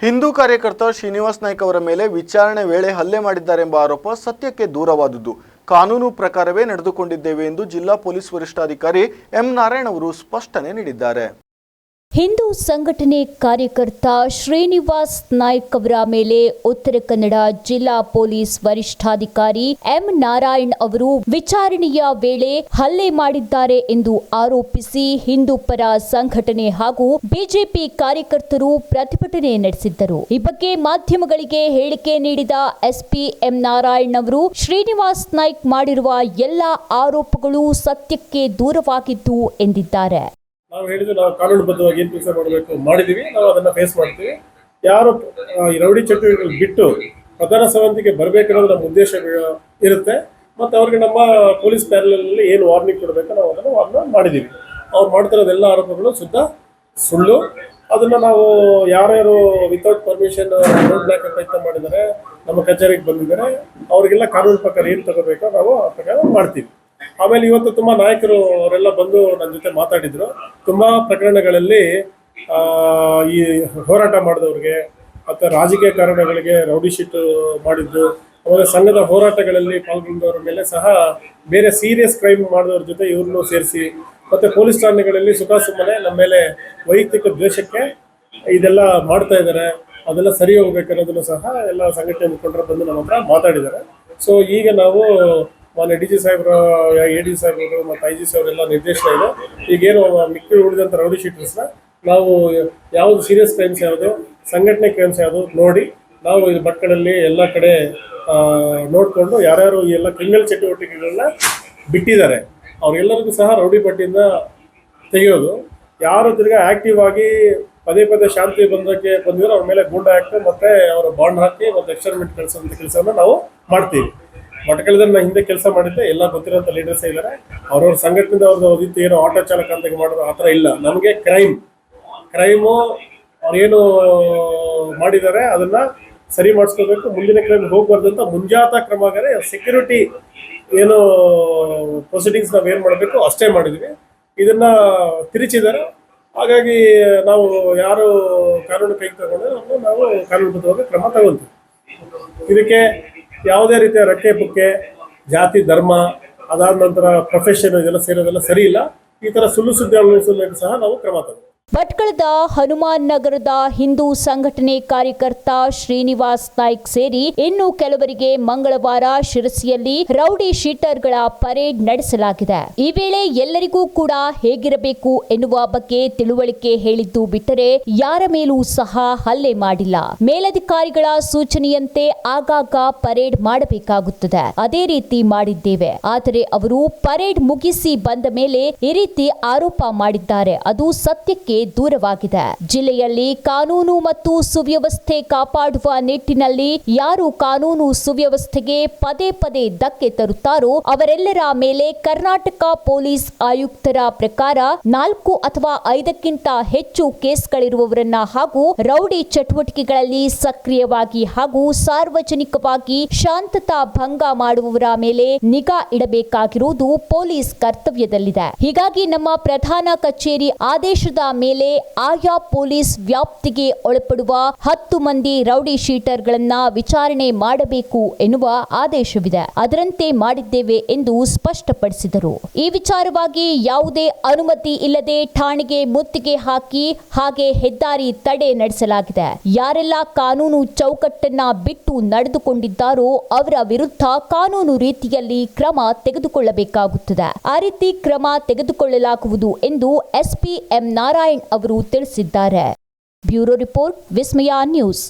ಹಿಂದೂ ಕಾರ್ಯಕರ್ತ ಶ್ರೀನಿವಾಸ್ ನಾಯ್ಕ ಅವರ ಮೇಲೆ ವಿಚಾರಣೆ ವೇಳೆ ಹಲ್ಲೆ ಮಾಡಿದ್ದಾರೆಂಬ ಆರೋಪ ಸತ್ಯಕ್ಕೆ ದೂರವಾದುದು. ಕಾನೂನು ಪ್ರಕಾರವೇ ನಡೆದುಕೊಂಡಿದ್ದೇವೆ ಎಂದು ಜಿಲ್ಲಾ ಪೊಲೀಸ್ ವರಿಷ್ಠಾಧಿಕಾರಿ ಎಂ ನಾರಾಯಣ್ ಅವರು ಸ್ಪಷ್ಟನೆ ನೀಡಿದ್ದಾರೆ. ಹಿಂದೂ ಸಂಘಟನೆ ಕಾರ್ಯಕರ್ತ ಶ್ರೀನಿವಾಸ್ ನಾಯ್ಕ ಅವರ ಮೇಲೆ ಉತ್ತರ ಕನ್ನಡ ಜಿಲ್ಲಾ ಪೊಲೀಸ್ ವರಿಷ್ಠಾಧಿಕಾರಿ ಎಂ ನಾರಾಯಣ್ ಅವರು ವಿಚಾರಣೆಯ ವೇಳೆ ಹಲ್ಲೆ ಮಾಡಿದ್ದಾರೆ ಎಂದು ಆರೋಪಿಸಿ ಹಿಂದೂ ಪರ ಸಂಘಟನೆ ಹಾಗೂ ಬಿಜೆಪಿ ಕಾರ್ಯಕರ್ತರು ಪ್ರತಿಭಟನೆ ನಡೆಸಿದ್ದರು. ಈ ಬಗ್ಗೆ ಮಾಧ್ಯಮಗಳಿಗೆ ಹೇಳಿಕೆ ನೀಡಿದ ಎಸ್ಪಿ ಎಂ ನಾರಾಯಣ್ ಅವರು ಶ್ರೀನಿವಾಸ್ ನಾಯ್ಕ್ ಮಾಡಿರುವ ಎಲ್ಲ ಆರೋಪಗಳು ಸತ್ಯಕ್ಕೆ ದೂರವಾಗಿದ್ದು ಎಂದಿದ್ದಾರೆ. ನಾವು ಹೇಳಿದ್ದು ನಾವು ಕಾನೂನುಬದ್ಧವಾಗಿ ಏನು ಕೆಲಸ ಮಾಡಬೇಕು ಮಾಡಿದ್ದೀವಿ, ನಾವು ಅದನ್ನು ಫೇಸ್ ಮಾಡ್ತೀವಿ. ಯಾರು ರೌಡಿ ಚಟುವಟಿಕೆಗಳು ಬಿಟ್ಟು ಪ್ರಧಾನ ಸಮಿತಿಗೆ ಬರಬೇಕನ್ನೋದು ನಮ್ಮ ಉದ್ದೇಶ ಇರುತ್ತೆ. ಮತ್ತು ಅವ್ರಿಗೆ ನಮ್ಮ ಪೊಲೀಸ್ ಪ್ಯಾನಲಲ್ಲಿ ಏನು ವಾರ್ನಿಂಗ್ ಕೊಡಬೇಕು ನಾವು ಅದನ್ನು ವಾರ್ನ್ ಮಾಡಿದ್ದೀವಿ. ಅವ್ರು ಮಾಡ್ತಿರೋದೆಲ್ಲ ಆರೋಪಗಳು ಶುದ್ಧ ಸುಳ್ಳು. ಅದನ್ನು ನಾವು ಯಾರ್ಯಾರು ವಿತೌಟ್ ಪರ್ಮಿಷನ್ ರೋಡ್ ಬ್ಲಾಕ್ ಪ್ರಯತ್ನ ಮಾಡಿದ್ದಾರೆ, ನಮ್ಮ ಕಚೇರಿಗೆ ಬಂದಿದ್ದಾರೆ, ಅವರಿಗೆಲ್ಲ ಕಾನೂನು ಪ್ರಕಾರ ಏನು ತಗೋಬೇಕೋ ನಾವು ಆ ಪ್ರಕಾರ ಮಾಡ್ತೀವಿ. ಆಮೇಲೆ ಇವತ್ತು ತುಂಬ ನಾಯಕರು ಅವರೆಲ್ಲ ಬಂದು ನನ್ನ ಜೊತೆ ಮಾತಾಡಿದ್ರು. ತುಂಬ ಪ್ರಕರಣಗಳಲ್ಲಿ ಈ ಹೋರಾಟ ಮಾಡಿದವ್ರಿಗೆ ಅಥವಾ ರಾಜಕೀಯ ಕಾರಣಗಳಿಗೆ ರೌಡಿ ಶೀಟ್ ಮಾಡಿದ್ದು, ಆಮೇಲೆ ಸಂಘದ ಹೋರಾಟಗಳಲ್ಲಿ ಪಾಲ್ಗೊಂಡವ್ರ ಮೇಲೆ ಸಹ ಬೇರೆ ಸೀರಿಯಸ್ ಕ್ರೈಮ್ ಮಾಡಿದವ್ರ ಜೊತೆ ಇವ್ರನ್ನೂ ಸೇರಿಸಿ, ಮತ್ತು ಪೊಲೀಸ್ ಠಾಣೆಗಳಲ್ಲಿ ಸುಮ್ಮನೆ ನಮ್ಮ ಮೇಲೆ ವೈಯಕ್ತಿಕ ದ್ವೇಷಕ್ಕೆ ಇದೆಲ್ಲ ಮಾಡ್ತಾ ಇದ್ದಾರೆ. ಅದೆಲ್ಲ ಸರಿ ಹೋಗ್ಬೇಕನ್ನೋದನ್ನು ಸಹ ಎಲ್ಲ ಸಂಘಟನೆ ಮುಖಂಡರು ಬಂದು ನಮ್ಮ ಹತ್ರ ಮಾತಾಡಿದ್ದಾರೆ. ಸೊ ಈಗ ನಾವು ಮಾನ್ಯ ಡಿ ಜಿ ಸಾಹೇಬರು, ಎ ಡಿ ಸಾಹೇಬರು ಮತ್ತು ಐ ಜಿ ಸಾಹೇಬರೆಲ್ಲ ನಿರ್ದೇಶನ ಇದೆ. ಈಗೇನು ಮಿಕ್ಕಿ ಉಳಿದಂಥ ರೌಡಿ ಶೀಟರ್ಸ್ನ ನಾವು ಯಾವುದು ಸೀರಿಯಸ್ ಕ್ರೈಮ್ಸ್ ಯಾವುದು, ಸಂಘಟನೆ ಕ್ರೈಮ್ಸ್ ಯಾವುದು ನೋಡಿ ನಾವು ಈ ಮಕ್ಕಳಲ್ಲಿ ಎಲ್ಲ ಕಡೆ ನೋಡಿಕೊಂಡು ಯಾರ್ಯಾರು ಈ ಎಲ್ಲ ಕ್ರಿಮಿನಲ್ ಚಟುವಟಿಕೆಗಳನ್ನ ಬಿಟ್ಟಿದ್ದಾರೆ ಅವ್ರಿಗೆಲ್ಲರಿಗೂ ಸಹ ರೌಡಿ ಪಟ್ಟಿಯಿಂದ ತೆಗೆಯೋದು. ಯಾರು ತಿರ್ಗಾ ಆ್ಯಕ್ಟಿವ್ ಆಗಿ ಪದೇ ಪದೇ ಶಾಂತಿ ಬಂದಿರೋ ಅವ್ರ ಮೇಲೆ ಗೂಂಡಾ ಆ್ಯಕ್ಟ್ ಮತ್ತು ಅವರ ಬಾಂಡ್ ಹಾಕಿ ಮತ್ತು ಎಕ್ಸ್ಟರ್ಮಿನೇಟ್ ಕಳಿಸೋಂಥ ಕೆಲಸವನ್ನು ನಾವು ಮಾಡ್ತೀವಿ. ಮಠಕಳದಲ್ಲಿ ನಾನು ಹಿಂದೆ ಕೆಲಸ ಮಾಡಿದ್ದೆ, ಎಲ್ಲ ಗೊತ್ತಿರೋಂಥ ಲೀಡರ್ಸ್ ಇದ್ದಾರೆ. ಅವ್ರವ್ರ ಸಂಘಟನೆಯಿಂದ ಅವ್ರದ್ದು ಅದಿತ್ತು, ಏನೋ ಆಟೋ ಚಾಲಕ ಅಂತ ಮಾಡೋದು ಆ ಥರ ಇಲ್ಲ. ನಮಗೆ ಕ್ರೈಮು ಅವ್ರೇನು ಮಾಡಿದ್ದಾರೆ ಅದನ್ನು ಸರಿ ಮಾಡಿಸ್ಕೋಬೇಕು. ಮುಂದಿನ ಕ್ರೈಮ್ ಹೋಗ್ಬಾರ್ದು ಅಂತ ಮುಂಜಾಗ್ರತಾ ಕ್ರಮಗಾರೆ ಸೆಕ್ಯೂರಿಟಿ ಏನು ಪ್ರೊಸೀಡಿಂಗ್ಸ್ ನಾವು ಏನು ಮಾಡಬೇಕು ಅಷ್ಟೇ ಮಾಡಿದ್ವಿ. ಇದನ್ನು ತಿರುಚಿದ್ದಾರೆ. ಹಾಗಾಗಿ ನಾವು ಯಾರು ಕಾನೂನು ಕೈಗೆ ತಗೊಂಡ್ರೆ ನಾವು ಕಾನೂನುಬದ್ಧವಾಗಿ ಕ್ರಮ ತಗೊಳ್ತೀವಿ. ಇದಕ್ಕೆ ಯಾವುದೇ ರೀತಿಯ ರಕ್ಕೆ ಪುಕ್ಕೆ, ಜಾತಿ, ಧರ್ಮ, ಅದಾದ ನಂತರ ಪ್ರೊಫೆಷನ್ ಇದೆಲ್ಲ ಸೇರೋದೆಲ್ಲ ಸರಿ ಇಲ್ಲ. ಈ ಥರ ಸುಳ್ಳು ಸುದ್ದಿ ಸಹ ನಾವು ಕ್ರಮ ತಗೊಳ್ತೀವಿ. ಭಟ್ಕಳದ ಹನುಮಾನ್ ನಗರದ ಹಿಂದೂ ಸಂಘಟನೆ ಕಾರ್ಯಕರ್ತ ಶ್ರೀನಿವಾಸ್ ನಾಯ್ಕ್ ಸೇರಿ ಇನ್ನು ಕೆಲವರಿಗೆ ಮಂಗಳವಾರ ಶಿರಸಿಯಲ್ಲಿ ರೌಡಿ ಶೀಟರ್ಗಳ ಪರೇಡ್ ನಡೆಸಲಾಗಿದೆ. ಈ ವೇಳೆ ಎಲ್ಲರಿಗೂ ಕೂಡ ಹೇಗಿರಬೇಕು ಎನ್ನುವ ಬಗ್ಗೆ ತಿಳುವಳಿಕೆ ಹೇಳಿದ್ದು ಬಿಟ್ಟರೆ ಯಾರ ಮೇಲೂ ಸಹ ಹಲ್ಲೆ ಮಾಡಿಲ್ಲ. ಮೇಲಧಿಕಾರಿಗಳ ಸೂಚನೆಯಂತೆ ಆಗಾಗ ಪರೇಡ್ ಮಾಡಬೇಕಾಗುತ್ತದೆ, ಅದೇ ರೀತಿ ಮಾಡಿದ್ದೇವೆ. ಆದರೆ ಅವರು ಪರೇಡ್ ಮುಗಿಸಿ ಬಂದ ಮೇಲೆ ಈ ರೀತಿ ಆರೋಪ ಮಾಡಿದ್ದಾರೆ. ಅದು ಸತ್ಯಕ್ಕೆ ದೂರವಾಗಿದೆ. ಜಿಲ್ಲೆಯಲ್ಲಿ ಕಾನೂನು ಮತ್ತು ಸುವ್ಯವಸ್ಥೆ ಕಾಪಾಡುವ ನಿಟ್ಟಿನಲ್ಲಿ ಯಾರು ಕಾನೂನು ಸುವ್ಯವಸ್ಥೆಗೆ ಪದೇ ಪದೇ ಧಕ್ಕೆ ತರುತ್ತಾರೋ ಅವರೆಲ್ಲರ ಮೇಲೆ ಕರ್ನಾಟಕ ಪೊಲೀಸ್ ಆಯುಕ್ತರ ಪ್ರಕಾರ 4 ಅಥವಾ 5ಕ್ಕಿಂತ ಹೆಚ್ಚು ಕೇಸ್ಗಳಿರುವವರನ್ನ ಹಾಗೂ ರೌಡಿ ಚಟುವಟಿಕೆಗಳಲ್ಲಿ ಸಕ್ರಿಯವಾಗಿ ಹಾಗೂ ಸಾರ್ವಜನಿಕವಾಗಿ ಶಾಂತತಾ ಭಂಗ ಮಾಡುವವರ ಮೇಲೆ ನಿಗಾ ಇಡಬೇಕಾಗಿರುವುದು ಪೊಲೀಸ್ ಕರ್ತವ್ಯದಲ್ಲಿದೆ. ಹೀಗಾಗಿ ನಮ್ಮ ಪ್ರಧಾನ ಕಚೇರಿ ಆದೇಶದ ಮೇಲೆ ಆಯಾ ಪೊಲೀಸ್ ವ್ಯಾಪ್ತಿಗೆ ಒಳಪಡುವ 10 ಮಂದಿ ರೌಡಿ ಶೀಟರ್ಗಳನ್ನ ವಿಚಾರಣೆ ಮಾಡಬೇಕು ಎನ್ನುವ ಆದೇಶವಿದೆ. ಅದರಂತೆ ಮಾಡಿದ್ದೇವೆ ಎಂದು ಸ್ಪಷ್ಟಪಡಿಸಿದರು. ಈ ವಿಚಾರವಾಗಿ ಯಾವುದೇ ಅನುಮತಿ ಇಲ್ಲದೆ ಠಾಣೆಗೆ ಮುತ್ತಿಗೆ ಹಾಕಿ ಹಾಗೆ ಹೆದ್ದಾರಿ ತಡೆ ನಡೆಸಲಾಗಿದೆ. ಯಾರೆಲ್ಲ ಕಾನೂನು ಚೌಕಟ್ಟನ್ನ ಬಿಟ್ಟು ನಡೆದುಕೊಂಡಿದ್ದಾರೋ ಅವರ ವಿರುದ್ಧ ಕಾನೂನು ರೀತಿಯಲ್ಲಿ ಕ್ರಮ ತೆಗೆದುಕೊಳ್ಳಬೇಕಾಗುತ್ತದೆ. ಆ ರೀತಿ ಕ್ರಮ ತೆಗೆದುಕೊಳ್ಳಲಾಗುವುದು ಎಂದು ಎಸ್ಪಿ ಎಂ ನಾರಾಯಣ್ ಅವರು ತಿಳಿಸಿದ್ದಾರೆ. ಬ್ಯೂರೋ ರಿಪೋರ್ಟ್, ವಿಸ್ಮಯ ನ್ಯೂಸ್.